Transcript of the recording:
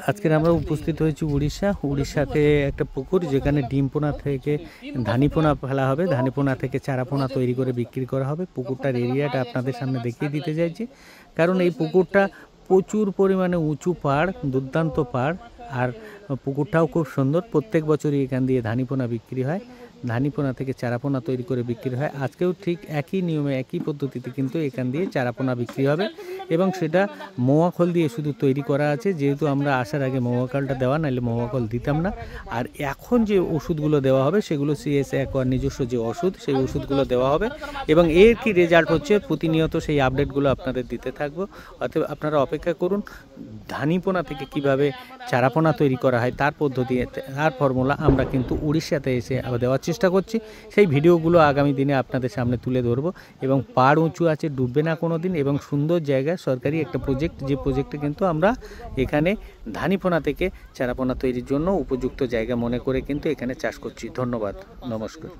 আজকের আমরা উপস্থিত হয়েছি উড়িষ্যাতে একটা পুকুর, যেখানে ডিম পোনা থেকে ধানি পোনা ফেলা হবে, ধানি পোনা থেকে চারা পোনা তৈরি করে বিক্রি করা হবে। পুকুরটার এরিয়াটা আপনাদের সামনে দেখিয়ে দিতে চাইছি, কারণ এই পুকুরটা প্রচুর পরিমাণে উঁচু পাড়, দুর্দান্ত পাড়, আর পুকুরটাও খুব সুন্দর। প্রত্যেক বছরই এখান দিয়ে ধানি পোনা বিক্রি হয়, ধানি পোনা থেকে চারা পোনা তৈরি করে বিক্রি হয়। আজকেও ঠিক একই নিয়মে একই পদ্ধতিতে কিন্তু এখান দিয়ে চারা পোনা বিক্রি হবে, এবং সেটা মৌয়াখল দিয়ে শুধু তৈরি করা আছে। যেহেতু আমরা আসার আগে মৌয়াখলটা দেওয়া, নাহলে মৌয়াখল দিতাম না। আর এখন যে ওষুধগুলো দেওয়া হবে সেগুলো সিএস অ্যাকোয়ার নিজস্ব যে ওষুধ, সেই ওষুধগুলো দেওয়া হবে, এবং এর কি রেজাল্ট হচ্ছে প্রতিনিয়ত সেই আপডেটগুলো আপনাদের দিতে থাকবো। অতএব আপনারা অপেক্ষা করুন। ধানি পোনা থেকে কিভাবে চারা পোনা তৈরি করা হয় তার পদ্ধতি, তার ফর্মুলা আমরা কিন্তু উড়িষ্যাতে এসে দেওয়ার চেষ্টা করছি। সেই ভিডিওগুলো আগামী দিনে আপনাদের সামনে তুলে ধরবো। এবং পাড় উঁচু আছে, ডুববে না কোনো দিন, এবং সুন্দর জায়গায় সরকারি একটা প্রজেক্ট, যে প্রজেক্টে কিন্তু আমরা এখানে ধানি পোনা থেকে চারা পোনা তৈরির জন্য উপযুক্ত জায়গা মনে করে কিন্তু এখানে চাষ করছি। ধন্যবাদ, নমস্কার।